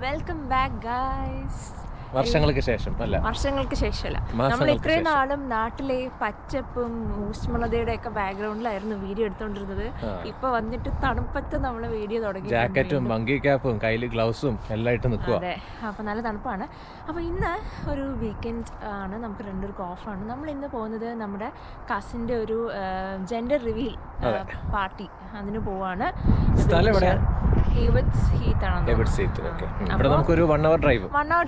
Welcome back guys. വർഷങ്ങൾക്ക് ശേഷം അല്ല, നമ്മൾ ഇത്രയും നാളും നാട്ടിലെ പച്ചപ്പും ഊഷ്മളതയുടെ ഒക്കെ ബാക്ക്ഗ്രൗണ്ടിലായിരുന്നു വീഡിയോ എടുത്തോണ്ടിരുന്നത്. ഇപ്പൊ വന്നിട്ട് തണുപ്പത്ത് നമ്മള് വീഡിയോ തുടങ്ങി. ജാക്കറ്റും മങ്കി ക്യാപ്പും കയ്യിൽ ഗ്ലൗസും എല്ലാം ഇട്ട് നിൽക്കുക. അതെ, അപ്പൊ നല്ല തണുപ്പാണ്. അപ്പൊ ഇന്ന് ഒരു വീക്കെൻഡ് ആണ്, നമുക്ക് രണ്ടുപേർക്ക് ഓഫാണ്. നമ്മൾ ഇന്ന് പോകുന്നത് നമ്മുടെ കസിന്റെ ഒരു ജെൻഡർ റിവീൽ പാർട്ടി, അതിന് പോവാണ്. നമുക്കൊരു 1 hour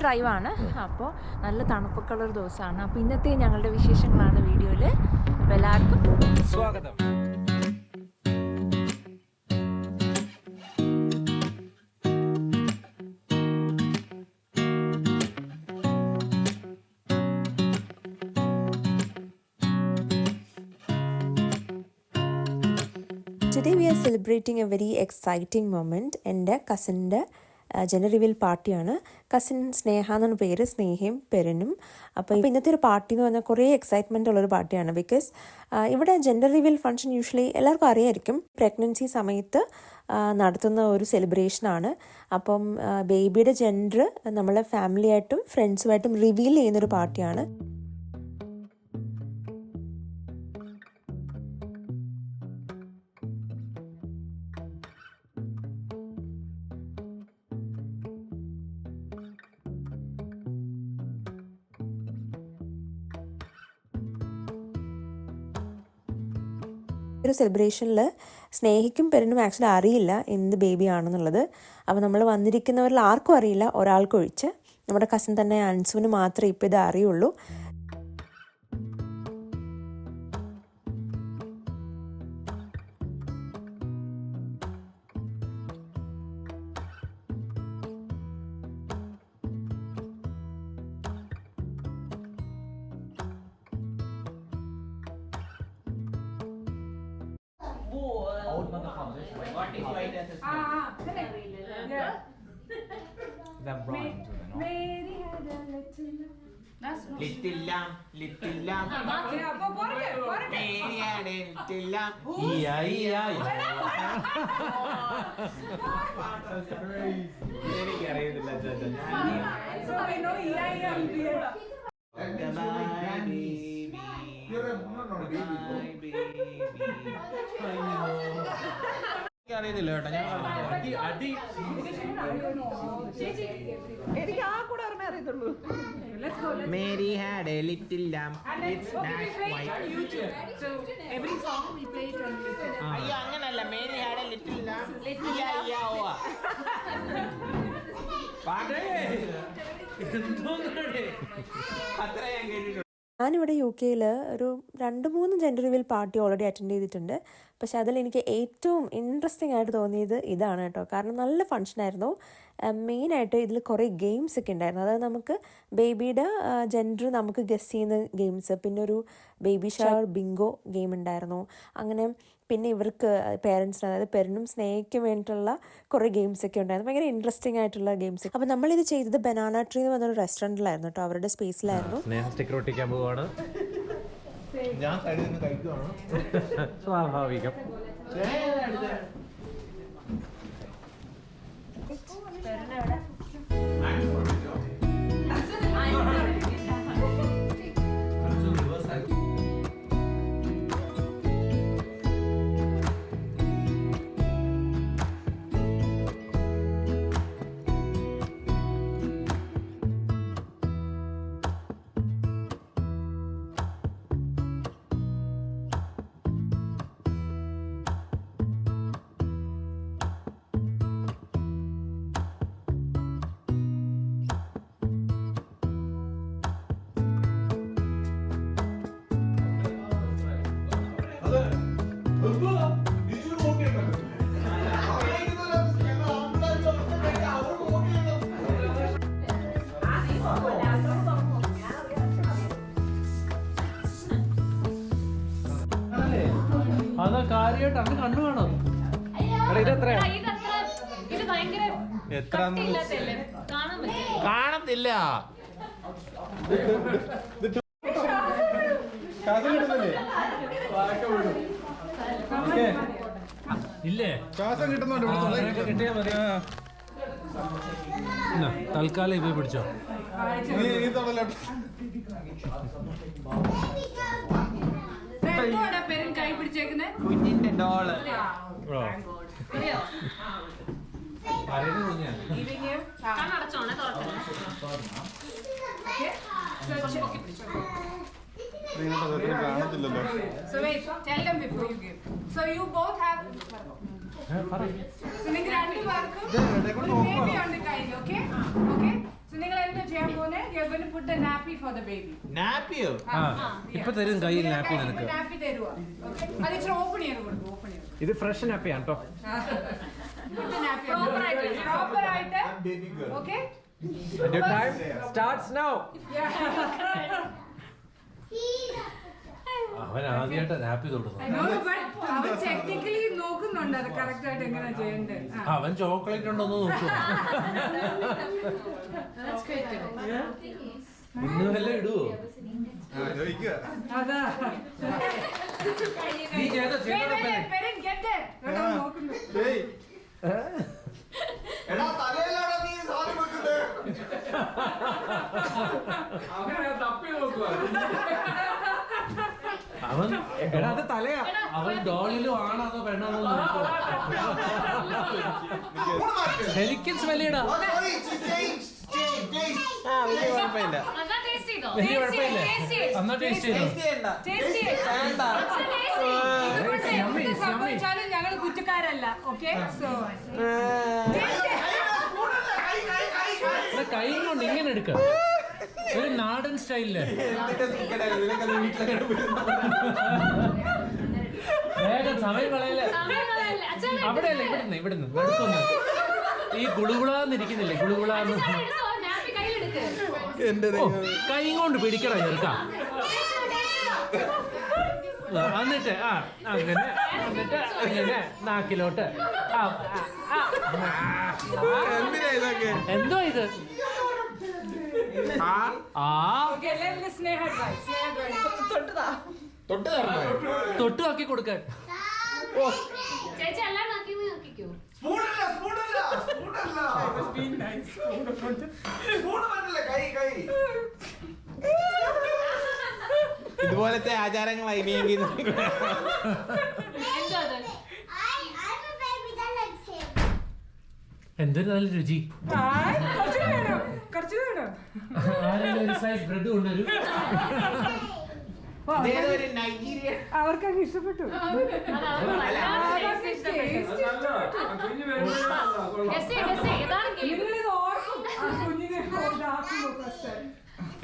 ഡ്രൈവ് ആണ്. അപ്പോൾ നല്ല തണുപ്പൊക്കെയുള്ള ഒരു ദിവസമാണ്. അപ്പോൾ ഇന്നത്തെ ഞങ്ങളുടെ വിശേഷങ്ങളാണ് വീഡിയോയിൽ. അപ്പോൾ എല്ലാവർക്കും സ്വാഗതം. Today we are celebrating a very exciting moment. എൻ്റെ കസിൻ്റെ ജെൻഡർ റിവീൽ പാർട്ടിയാണ്. കസിൻ സ്നേഹ എന്നാണ് പേര്, സ്നേഹയും പെരനും. അപ്പോൾ ഇന്നത്തെ ഒരു പാർട്ടി എന്ന് പറഞ്ഞാൽ കുറേ എക്സൈറ്റ്മെൻ്റ് ഉള്ളൊരു പാർട്ടിയാണ്. ബിക്കോസ് ഇവിടെ ജെൻഡർ റിവീൽ ഫംഗ്ഷൻ യൂഷ്വലി എല്ലാവർക്കും അറിയായിരിക്കും, പ്രഗ്നൻസി സമയത്ത് നടത്തുന്ന ഒരു സെലിബ്രേഷനാണ്. അപ്പം ബേബിയുടെ ജെൻഡർ നമ്മളെ ഫാമിലിയായിട്ടും ഫ്രണ്ട്സുമായിട്ടും റിവീൽ ചെയ്യുന്നൊരു പാർട്ടിയാണ്. ഒരു സെലിബ്രേഷനിൽ സ്നേഹിക്കും പെരനും ആക്ച്വലി അറിയില്ല എന്ത് ബേബി ആണെന്നുള്ളത്. അപ്പോൾ നമ്മൾ വന്നിരിക്കുന്നവരിൽ ആർക്കും അറിയില്ല, ഒരാൾക്കൊഴിച്ച്. നമ്മുടെ കസിൻ തന്നെ അൻസുവിന് മാത്രമേ ഇപ്പോൾ ഇത് അറിയുള്ളൂ. അറിയത്തില്ല കേട്ടോ, ഞാൻ എനിക്ക് ആ കൂടെ ഓർമ്മ അറിയത്തുള്ളൂ. Mary had a little lamb. It's dash white. So every song we play it on YouTube. അയ്യോ അങ്ങനല്ല, Mary had a little lamb. പാട്ടേ അത്ര ഞാൻ കേട്ടിട്ടുണ്ട്. ഞാനിവിടെ UK ഒരു 2-3 gender reveal party already attend ചെയ്തിട്ടുണ്ട്. പക്ഷെ അതിൽ എനിക്ക് ഏറ്റവും ഇൻട്രസ്റ്റിംഗ് ആയിട്ട് തോന്നിയത് ഇതാണ് കേട്ടോ. കാരണം നല്ല ഫങ്ഷനായിരുന്നു. മെയിനായിട്ട് ഇതിൽ കുറേ ഗെയിംസ് ഒക്കെ ഉണ്ടായിരുന്നു. അതായത് നമുക്ക് ബേബിയുടെ ജെൻഡർ നമുക്ക് ഗസ് ചെയ്യുന്ന ഗെയിംസ്, പിന്നെ ഒരു ബേബി ഷവർ ബിങ്കോ ഗെയിം ഉണ്ടായിരുന്നു. അങ്ങനെ പിന്നെ ഇവർക്ക് പേരൻസിന്, അതായത് പെരനും സ്നേഹിക്കും വേണ്ടിയിട്ടുള്ള കുറേ ഗെയിംസ് ഒക്കെ ഉണ്ടായിരുന്നു. ഭയങ്കര ഇൻട്രസ്റ്റിംഗ് ആയിട്ടുള്ള ഗെയിംസ്. അപ്പോൾ നമ്മളിത് ചെയ്തത് ബനാന ട്രീ എന്ന് പറഞ്ഞൊരു റെസ്റ്റോറൻറ്റിലായിരുന്നു കേട്ടോ, അവരുടെ സ്പേസിലായിരുന്നു. ഞാൻ സൈഡിൽ നിന്ന് കഴിക്കുവാണ്, സ്വാഭാവികം. അതാ കാര്യമായിട്ട് അവന് കണ്ണു കാണാം. കാണത്തില്ല. ഇല്ലേ? ശ്വാസം കിട്ടുന്നുണ്ട്. കിട്ടിയാ മതി. തൽക്കാലം ഇപ്പൊ പിടിച്ചോ. കുഞ്ഞിന്റെ doll. So wait, tell them before you give. So you both have. So നിങ്ങൾ രണ്ടുപേർക്കും baby ഉണ്ട് കയ്യിൽ, okay? Okay? So നിങ്ങൾ എന്താ ചെയ്യാൻ പോകുന്നെ? You're going to put the nappy for the baby. നാപ്പിയോ? ഇപ്പൊ തരും കയ്യിൽ നാപ്പി നിനക്ക്. Nappy തരുവാ. Okay? അത് ഇച്ചിരി ഓപ്പൺ ചെയ്ത് കൊടുക്കും, ഓപ്പൺ ചെയ്ത്. ഇത് ഫ്രഷ് നാപ്പിയാണ് കേട്ടോ. Put the nappy. Proper ആയിട്ട്. Okay? And your time starts now. അവൻ ആദ്യമായിട്ട് നാപ്പി തൊടുന്നു. No, but അവൻ technically നോക്കുന്നുണ്ട് അത് കറക്റ്റ് ആയിട്ട് എങ്ങനെ ചെയ്യണ്ടേ. അവൻ ചോക്ലേറ്റ് ഉണ്ടോന്ന് നോക്കൂ. ഇന്ന് വല്ല ഇടുവോ? അതാ. നീ ചെയ്തോ, ചെയ്തോ. Parent, get there. നോക്കുന്നു. അവൻ എടാ അത് തലയാ. അവൻ ഡോളിലും ആണോ പെണ്ണാണോ നോക്കൂ. ശരിക്കും സ്മെല്ലിടാ. വലിയ കുഴപ്പമില്ല. വലിയ കുഴപ്പമില്ല. എന്നാ ടേസ്റ്റ് ചെയ്തോ. സംഭവിച്ചാലും ഞങ്ങൾ കുറ്റക്കാരല്ല. ഓക്കെ, സോ കൈ കൊണ്ട് ഇങ്ങനെ എടുക്കാം. ഒരു നാടൻ സ്റ്റൈലില്. വേഗം സമയം കളയല്ലേ. അവിടെയല്ല, ഇവിടുന്ന് നടക്കുന്നു. ഈ ഗുളുകുളാന്നിരിക്കുന്നില്ലേ, ഗുളുകുളാന്ന്. കൈ കൊണ്ട് പിടിക്കണം ചെറുക്കാം. എന്നിട്ട് അങ്ങനെ നാക്കിലോട്ട്. എന്തോ ഇത്? തൊട്ട് നോക്കി കൊടുക്കാൻ. ഇതുപോലത്തെ ആചാരങ്ങളായി ഇനിയെങ്കിൽ എന്തൊരു നല്ല രുചി. കുറച്ച് വേണം. ആരെങ്കിലും ഒരു സൈസ് ബ്രെഡ് കൊണ്ടുവരും. അവർക്കൊക്കെ ഇഷ്ടപ്പെട്ടു.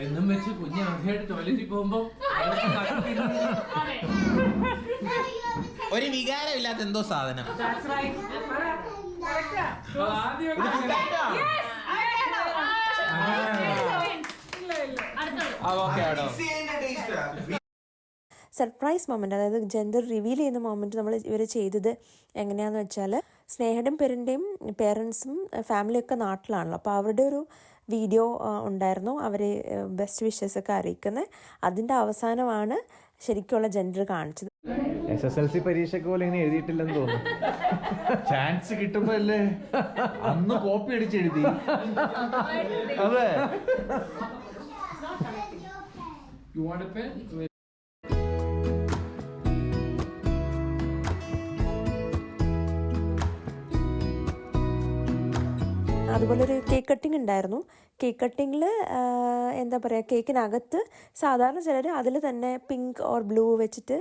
എന്നും വെച്ച് കുഞ്ഞ് ആദ്യമായിട്ട് ടോയ്ലറ്റിൽ പോകുമ്പോ ഒരു വികാരമില്ലാത്ത എന്തോ സാധനം. സർപ്രൈസ് മൊമെൻ്റ്, അതായത് ജെൻഡർ റിവീൽ ചെയ്യുന്ന മൊമെൻറ്റ് നമ്മൾ ഇവർ ചെയ്തത് എങ്ങനെയാണെന്ന് വെച്ചാൽ, സ്നേഹയുടെയും പെരൻ്റെയും പേരൻസും ഫാമിലിയൊക്കെ നാട്ടിലാണല്ലോ. അപ്പോൾ അവരുടെ ഒരു വീഡിയോ ഉണ്ടായിരുന്നു, അവർ ബെസ്റ്റ് വിഷസ് ഒക്കെ അറിയിക്കുന്നത്. അതിൻ്റെ അവസാനമാണ് ശരിക്കുള്ള ജെൻഡർ കാണിച്ചത്. SSLC പരീക്ഷയ്ക്ക് പോലെ ഇങ്ങനെ എഴുതിയിട്ടില്ലെന്ന് തോന്നുന്നു. ചാൻസ് കിട്ടുമ്പോ അല്ലേ അന്ന് കോപ്പി അടിച്ച് എഴുതി. അതെ. അതുപോലെ ഒരു കേക്ക് കട്ടിങ് ഉണ്ടായിരുന്നു. കേക്ക് കട്ടിങ്ങിൽ എന്താ പറയുക, കേക്കിനകത്ത് സാധാരണ ചിലർ അതിൽ തന്നെ പിങ്ക് ഓർ ബ്ലൂ വെച്ചിട്ട്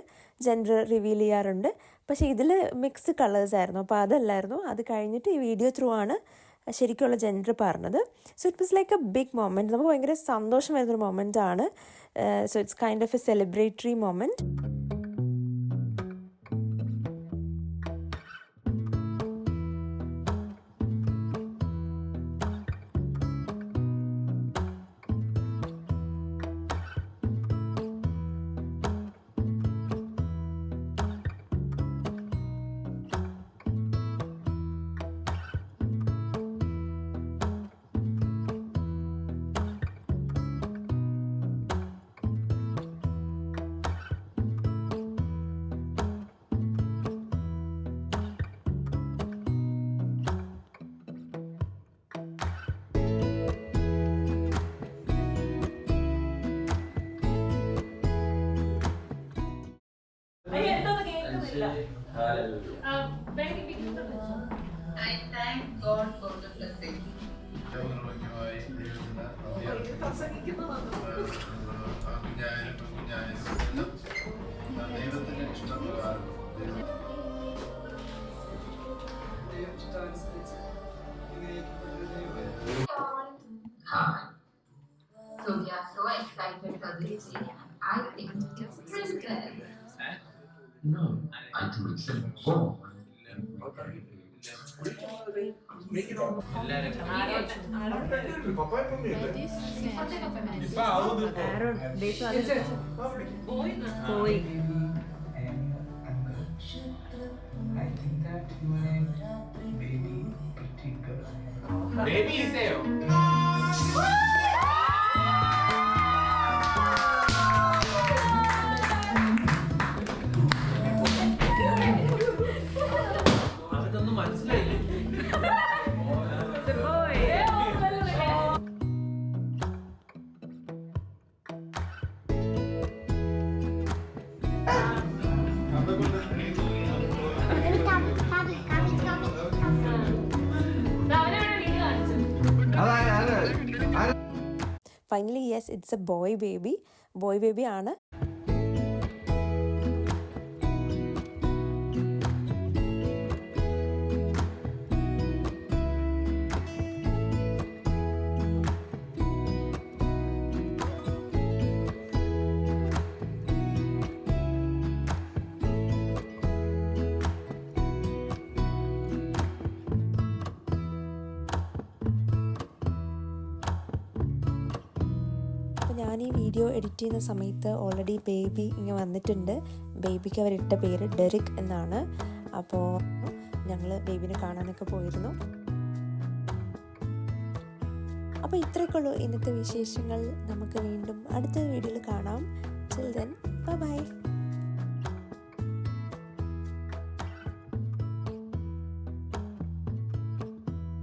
ജെൻഡർ റിവീൽ ചെയ്യാറുണ്ട്. പക്ഷേ ഇതിൽ മിക്സ്ഡ് കളേഴ്സ് ആയിരുന്നു. അപ്പോൾ അതല്ലായിരുന്നു. അത് കഴിഞ്ഞിട്ട് ഈ വീഡിയോ ത്രൂ ആണ് ശരിക്കുള്ള ജെൻഡർ പറഞ്ഞത്. So it was like a big moment. നമുക്ക് ഭയങ്കര സന്തോഷം വരുന്നൊരു മൊമെൻ്റ് ആണ്. So it's kind of a celebratory moment. I thank God for the blessing. Hi. So we are so excited for this day. I think it's princess. No, I think it's a boy. Aaron പോയി. അതൊന്നും മനസ്സിലായില്ലേ? Finally yes, it's A boy baby ആണ്. ഞാൻ ഈ video edit ചെയ്യുന്ന സമയത്ത് already baby ഇങ്ങനെ വന്നിട്ടുണ്ട്. ബേബിക്ക് അവരിട്ട പേര് ഡെറിക് എന്നാണ്. അപ്പോൾ ഞങ്ങൾ ബേബിനെ കാണാനൊക്കെ പോയിരുന്നു. അപ്പോൾ ഇത്രയൊക്കെ ഉള്ളൂ ഇന്നത്തെ വിശേഷങ്ങൾ. നമുക്ക് വീണ്ടും അടുത്ത വീഡിയോയിൽ കാണാം. Till then, bye bye.